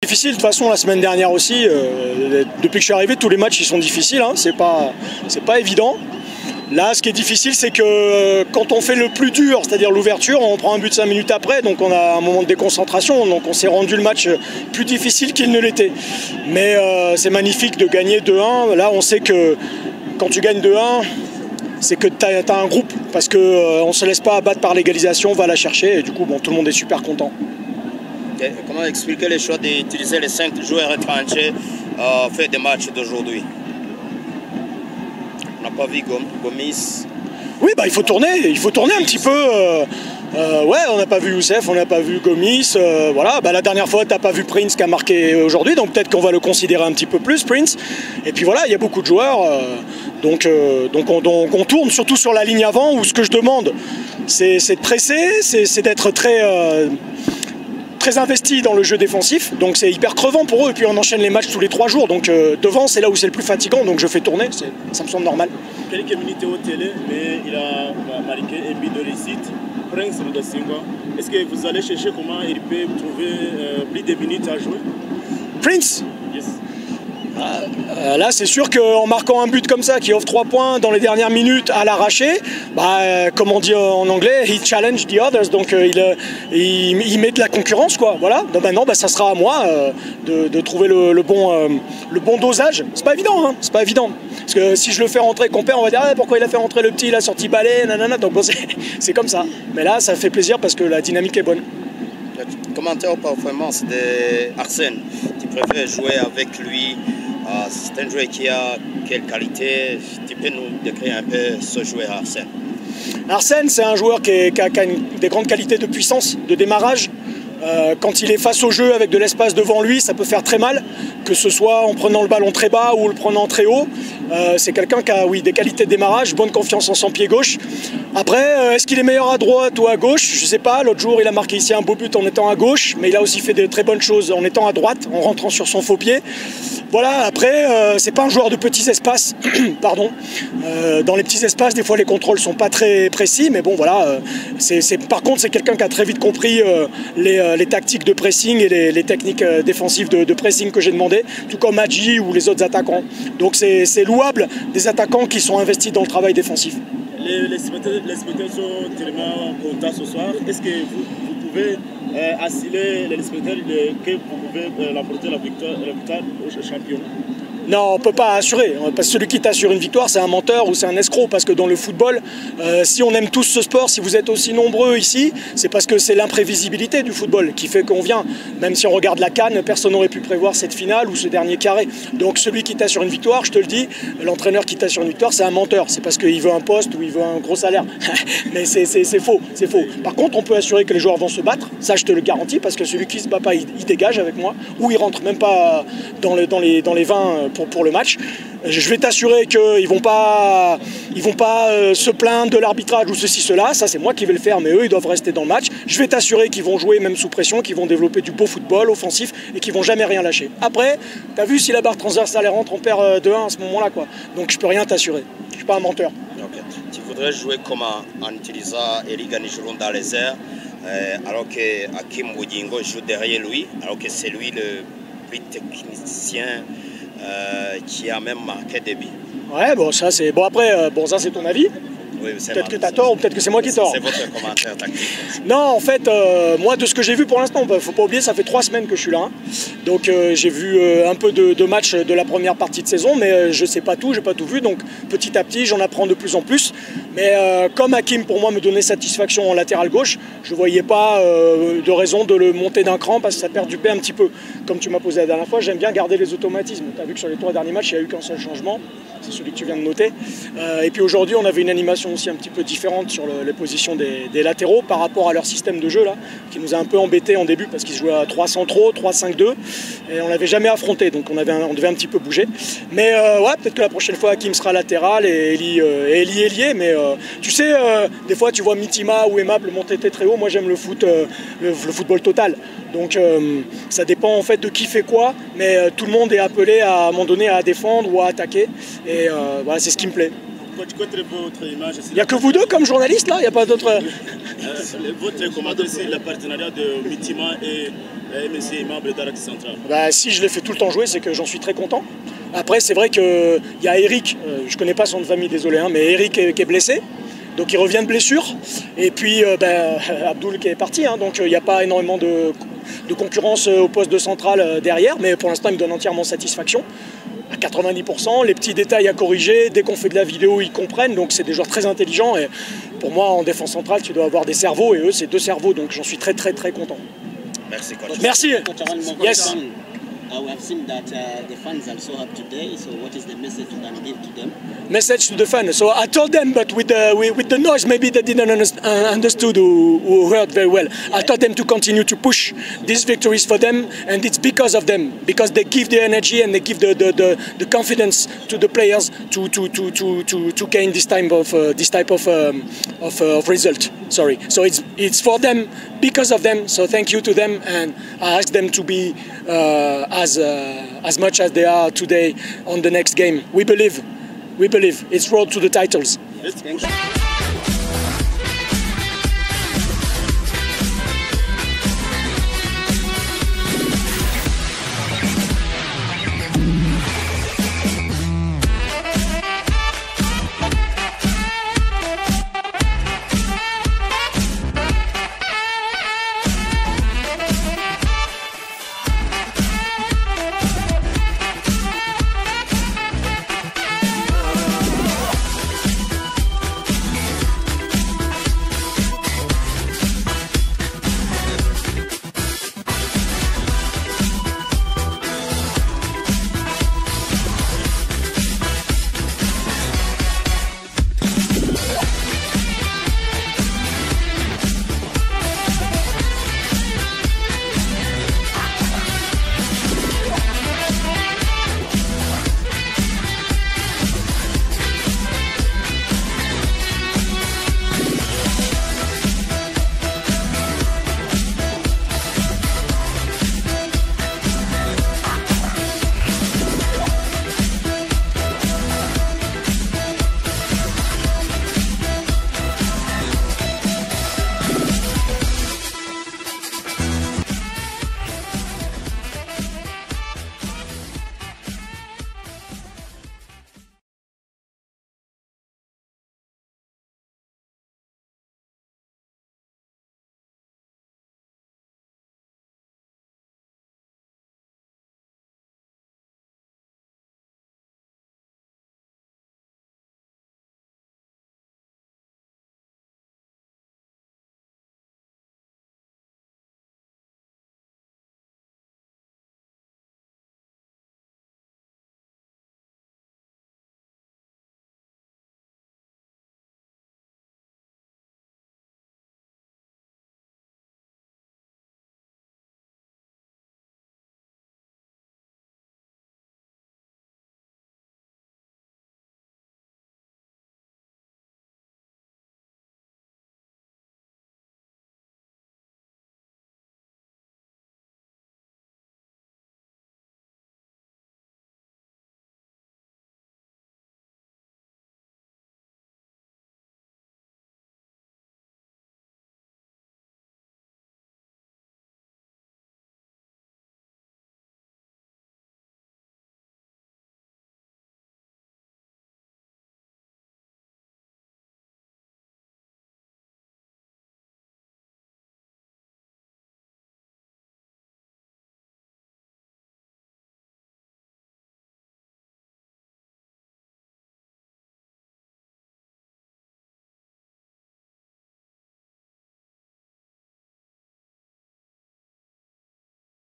Difficile, de toute façon la semaine dernière aussi, depuis que je suis arrivé, tous les matchs ils sont difficiles, hein, c'est pas évident. Là ce qui est difficile c'est que quand on fait le plus dur, c'est-à-dire l'ouverture, on prend un but 5 minutes après, donc on a un moment de déconcentration, donc on s'est rendu le match plus difficile qu'il ne l'était. Mais c'est magnifique de gagner 2-1, là on sait que quand tu gagnes 2-1, c'est que tu as un groupe, parce qu'on ne se laisse pas abattre par l'égalisation, on va la chercher, et du coup bon, tout le monde est super content. Comment expliquer le choix d'utiliser les 5 joueurs étrangers fait des matchs d'aujourd'hui? On n'a pas vu Gomis. Oui, bah, il faut tourner un petit peu. Ouais, on n'a pas vu Youssef, on n'a pas vu Gomis. Voilà, bah, la dernière fois, tu n'as pas vu Prince qui a marqué aujourd'hui, donc peut-être qu'on va le considérer un petit peu plus, Prince. Et puis voilà, il y a beaucoup de joueurs. Donc on tourne surtout sur la ligne avant, où ce que je demande, c'est de presser, c'est d'être très investi dans le jeu défensif, donc c'est hyper crevant pour eux, et puis on enchaîne les matchs tous les 3 jours, donc devant c'est là où c'est le plus fatigant, donc je fais tourner, ça me semble normal. Quelques minutes au télé, mais il a marqué un but de réussite. Prince de Simba. Est-ce que vous allez chercher comment il peut trouver plus de minutes à jouer? Prince? Yes. Là c'est sûr qu'en marquant un but comme ça qui offre 3 points dans les dernières minutes à l'arraché, bah, comme on dit en anglais, he challenge the others, donc il met de la concurrence quoi, voilà. Donc maintenant bah, ça sera à moi de trouver le bon dosage. C'est pas évident, hein, c'est pas évident. Parce que si je le fais rentrer compère, on va dire ah, pourquoi il a fait rentrer le petit, il a sorti balai, nanana, donc bon, c'est comme ça. Mais là ça fait plaisir parce que la dynamique est bonne. Commentaire aux performances d'Arsène, tu préfères jouer avec lui? C'est un joueur qui a quelle qualité? Tu peux nous décrire un peu ce joueur Arsène? Arsène, c'est un joueur qui a des grandes qualités de puissance, de démarrage. Quand il est face au jeu avec de l'espace devant lui, ça peut faire très mal, que ce soit en prenant le ballon très bas ou le prenant très haut. C'est quelqu'un qui a oui, des qualités de démarrage, bonne confiance en son pied gauche. Après, est-ce qu'il est meilleur à droite ou à gauche? Je ne sais pas. L'autre jour, il a marqué ici un beau but en étant à gauche, mais il a aussi fait de très bonnes choses en étant à droite, en rentrant sur son faux pied. Voilà, après, c'est pas un joueur de petits espaces, pardon. Dans les petits espaces, des fois, les contrôles sont pas très précis, mais bon, voilà. Par contre, c'est quelqu'un qui a très vite compris les tactiques de pressing et les techniques défensives de pressing que j'ai demandé, tout comme Hadji ou les autres attaquants. Donc c'est louable des attaquants qui sont investis dans le travail défensif. Les spectateurs sont tellement contents ce soir. Est-ce que vous pouvez assurer les spectateurs que vous pouvez remporter la victoire au champion? Non, on ne peut pas assurer. Parce que celui qui t'assure une victoire, c'est un menteur ou c'est un escroc. Parce que dans le football, si on aime tous ce sport, si vous êtes aussi nombreux ici, c'est parce que c'est l'imprévisibilité du football qui fait qu'on vient. Même si on regarde la CAN, personne n'aurait pu prévoir cette finale ou ce dernier carré. Donc celui qui t'assure une victoire, je te le dis, l'entraîneur qui t'assure une victoire, c'est un menteur. C'est parce qu'il veut un poste ou il veut un gros salaire. Mais c'est faux, c'est faux. Par contre, on peut assurer que les joueurs vont se battre. Ça, je te le garantis, parce que celui qui se bat pas, il dégage avec moi. Ou il rentre même pas dans les 20 pour le match. Je vais t'assurer qu'ils ne vont pas se plaindre de l'arbitrage ou ceci, cela. Ça, c'est moi qui vais le faire, mais eux, ils doivent rester dans le match. Je vais t'assurer qu'ils vont jouer même sous pression, qu'ils vont développer du beau football offensif et qu'ils ne vont jamais rien lâcher. Après, tu as vu, si la barre transversale rentre, on perd 2-1 à ce moment-là, quoi. Donc, je peux rien t'assurer. Je ne suis pas un menteur. Okay. Tu voudrais jouer comment en utilisant Eli Ganijoulon dans les airs, alors que Hakim Boudingo joue derrière lui, alors que c'est lui le plus technicien qui a même marqué des buts. Ouais, bon, ça c'est. Bon, après, bon, ça c'est ton avis. Oui, peut-être que tu as tort ou peut-être que c'est moi qui ai tort. C'est votre commentaire tactique. Non, en fait, moi de ce que j'ai vu pour l'instant, faut pas oublier, ça fait 3 semaines que je suis là. Hein. Donc j'ai vu un peu de matchs de la première partie de saison, mais je sais pas tout, j'ai pas tout vu. Donc petit à petit, j'en apprends de plus en plus. Mais comme Hakim, pour moi, me donnait satisfaction en latéral gauche, je voyais pas de raison de le monter d'un cran parce que ça perd du paix un petit peu. Comme tu m'as posé la dernière fois, j'aime bien garder les automatismes. Tu as vu que sur les 3 derniers matchs, il n'y a eu qu'un seul changement. C'est celui que tu viens de noter. Et puis aujourd'hui, on avait une animation aussi un petit peu différente sur les positions des latéraux par rapport à leur système de jeu là, qui nous a un peu embêtés en début parce qu'ils jouaient à 3 centraux, 3-5-2 et on l'avait jamais affronté, donc on devait un petit peu bouger. Mais ouais, peut-être que la prochaine fois Hakim sera latéral et Eli ailier, mais tu sais, des fois tu vois Mitima ou Aimable monter très haut. Moi j'aime le football total. Donc ça dépend en fait de qui fait quoi, mais tout le monde est appelé à un moment donné à défendre ou à attaquer. Et voilà, c'est ce qui me plaît. coach, quelle est votre image? Il n'y a que vous deux comme journalistes là, il n'y a pas d'autres. Votre commentaire sur le partenariat de Mitima et MSC, membre de l'Arc Central. Bah, si je les fais tout le temps jouer, c'est que j'en suis très content. Après, c'est vrai qu'il y a Eric, je ne connais pas son nom de famille, désolé, hein, mais Eric qui est blessé. Donc il revient de blessure. Et puis Abdoul qui est parti. Hein, donc il n'y a pas énormément de concurrence au poste de central derrière. Mais pour l'instant, il me donne entièrement satisfaction. À 90%, les petits détails à corriger. Dès qu'on fait de la vidéo, ils comprennent. Donc c'est des joueurs très intelligents. Et pour moi, en défense centrale, tu dois avoir des cerveaux. Et eux, c'est deux cerveaux. Donc j'en suis très, très, très content. Merci, coach. Merci. Yes. We have seen that the fans also have today. So, what is the message you can give to them? Message to the fans. So I told them, but with the noise, maybe they didn't understood or heard very well. I told them to continue to push these victories for them, and it's because of them, because they give the energy and they give the confidence to the players to gain this type of result. Sorry. So it's for them, because of them. So thank you to them, and I ask them to be as much as they are today on the next game. We believe it's road to the titles. Thank you.